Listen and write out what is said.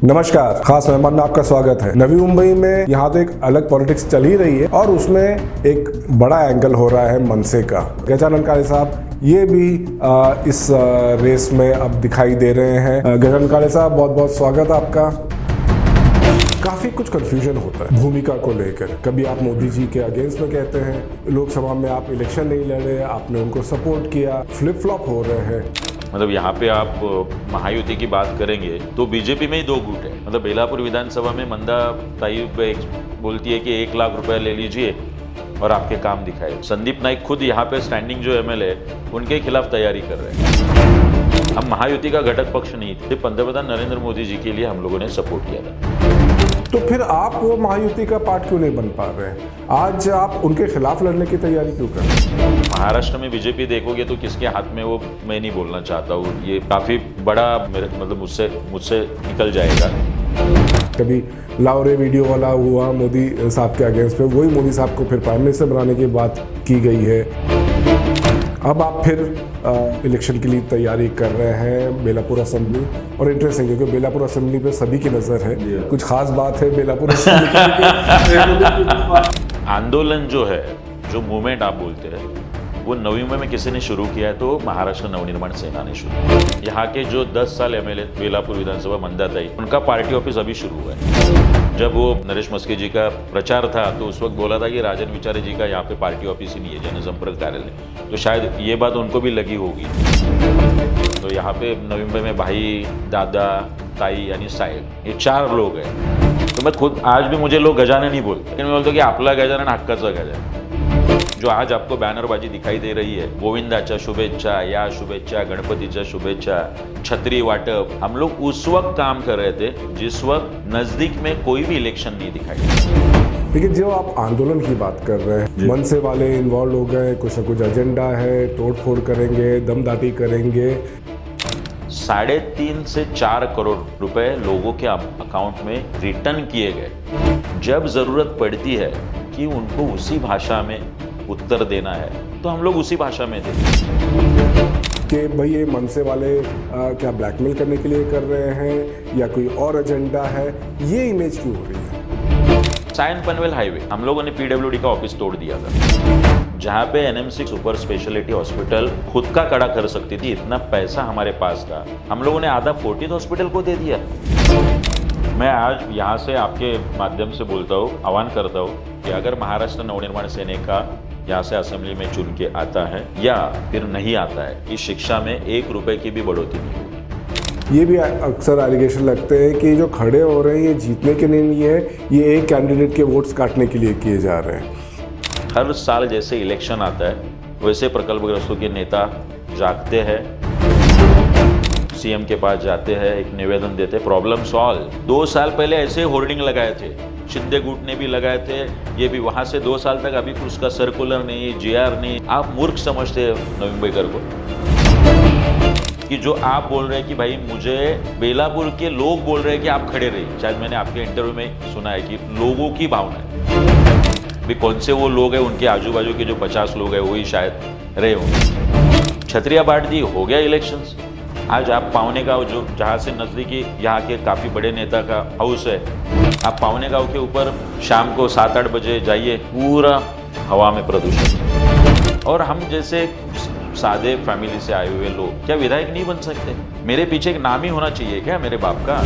नमस्कार, खास मेहमान में आपका स्वागत है। नवी मुंबई में यहाँ तो एक अलग पॉलिटिक्स चल ही रही है और उसमें एक बड़ा एंगल हो रहा है मनसे का। गजानन काळे साहब ये भी इस रेस में अब दिखाई दे रहे हैं। गजानन काळे साहब, बहुत बहुत स्वागत आपका। काफी कुछ कंफ्यूजन होता है भूमिका को लेकर। कभी आप मोदी जी के अगेंस्ट में कहते हैं, लोकसभा में आप इलेक्शन नहीं लड़े, आपने उनको सपोर्ट किया, फ्लिप फ्लॉप हो रहे हैं। मतलब यहाँ पे आप महायुति की बात करेंगे तो बीजेपी में ही दो गुट है। मतलब बेलापुर विधानसभा में मंदा ताई बोलती है कि 1 लाख रुपए ले लीजिए और आपके काम दिखाए। संदीप नाइक खुद यहाँ पे स्टैंडिंग जो एमएलए उनके खिलाफ तैयारी कर रहे हैं। हम महायुति का घटक पक्ष नहीं थे। पंतप्रधान नरेंद्र मोदी जी के लिए हम लोगों ने सपोर्ट किया था। तो फिर आप वो महायुति का पार्ट क्यों नहीं बन पा रहे हैं? आज आप उनके खिलाफ लड़ने की तैयारी क्यों कर रहे हैं? महाराष्ट्र में बीजेपी देखोगे तो किसके हाथ में, वो मैं नहीं बोलना चाहता हूँ। ये काफी बड़ा मेरे मतलब मुझसे निकल जाएगा। कभी लावरे वीडियो वाला हुआ मोदी साहब के अगेंस्ट में, वही मोदी साहब को फिर प्राइम मिनिस्टर बनाने की बात की गई है। अब आप फिर इलेक्शन के लिए तैयारी कर रहे हैं बेलापुर असेंबली। और इंटरेस्टिंग क्योंकि बेलापुर असेंबली पे सभी की नज़र है। कुछ खास बात है बेलापुर असेंबली आंदोलन जो है, जो मूवमेंट आप बोलते हैं, वो नवी मुंबई में किसी ने शुरू किया है तो महाराष्ट्र नवनिर्माण सेना ने शुरू किया। यहाँ के जो 10 साल एमएलए बेलापुर विधानसभा मंदाताई, उनका पार्टी ऑफिस अभी शुरू हुआ है। जब वो नरेश मस्के जी का प्रचार था तो उस वक्त बोला था कि राजन विचारे जी का यहाँ पे पार्टी ऑफिस ही नहीं है, जनसंपर्क कार्यालय। तो शायद ये बात उनको भी लगी होगी। तो यहाँ पे नवी मुंबई में भाई, दादा, ताई यानी साहेब, ये 4 लोग हैं। तो मैं खुद आज भी मुझे लोग गजानन ही बोलते हैं। मैं बोलतो की आपला गजानन हक्काचा गजानन। जो आज आपको बैनरबाजी दिखाई दे रही है, गोविंदाच्या शुभेच्छा, या शुभेच्छा, गणपतीच्या शुभेच्छा, छतरी वाटप, हम लोग उस वक्त काम कर रहे थे जिस वक्त नजदीक में कोई भी इलेक्शन नहीं दिखाई दे। लेकिन जो आप आंदोलन की बात कर रहे हैं, मनसे वाले इन्वॉल्व हो गए, कुछ ना कुछ एजेंडा है, तोड़फोड़ करेंगे, दमदाटी करेंगे। 3.5 से 4 करोड़ रुपए लोगों के अकाउंट में रिटर्न किए गए। जब जरूरत पड़ती है कि उनको उसी भाषा में उत्तर देना है तो हम लोग उसी भाषा में देते कि भाई ये मनसे वाले क्या ब्लैकमेल करने के लिए कर रहे हैं या कोई और एजेंडा है, ये इमेज क्यों हो रही है? सायन पनवेल हाईवे हम लोगों ने पीडब्ल्यूडी का ऑफिस तोड़ दिया था, जहां पे एनएमसी सुपर स्पेशलिटी हॉस्पिटल खुद का खड़ा कर सकती थी। इतना पैसा हमारे पास था, हम लोगों ने आधा फोर्टिस हॉस्पिटल को दे दिया। मैं आज यहाँ से आपके माध्यम से बोलता हूँ, आह्वान करता हूँ कि अगर महाराष्ट्र नवनिर्माण सेना का यहाँ से असेंबली में चुन के आता है या फिर नहीं आता है, इस शिक्षा में 1 रुपए की भी बढ़ोतरी नहीं होगी। ये भी अक्सर एलिगेशन लगते हैं कि जो खड़े हो रहे हैं ये जीतने के लिए नहीं है, ये एक कैंडिडेट के वोट्स काटने के लिए किए जा रहे हैं। हर साल जैसे इलेक्शन आता है वैसे प्रकल्पग्रस्तों के नेता जागते हैं, सीएम के पास जाते हैं, एक निवेदन देते, प्रॉब्लम सॉल्व। 2 साल पहले ऐसे होर्डिंग लगाए थे, शिंदे गुट ने भी लगाए थे, ये भी वहां से 2 साल तक अभी उसका सर्कुलर नहीं, जीआर नहीं। आप मूर्ख समझते हैं नवी मुंबईकर को कि जो आप बोल रहे हैं कि भाई मुझे बेलापुर के लोग बोल रहे हैं कि आप खड़े रहिए। शायद मैंने आपके इंटरव्यू में सुना है कि लोगों की भावना है भी, कौन से वो लोग हैं, उनके आजू बाजू के जो 50 लोग हैं वही शायद रहे होंगे। छतरिया बाट दी हो गया इलेक्शंस। आज आप पावने गांव, जो जहाँ से नजदीकी यहाँ के काफी बड़े नेता का हाउस है, आप पावने गांव के ऊपर शाम को 7-8 बजे जाइए, पूरा हवा में प्रदूषण। और हम जैसे सादे फैमिली से आए हुए लोग क्या विधायक नहीं बन सकते? मेरे पीछे एक नाम ही होना चाहिए क्या मेरे बाप का?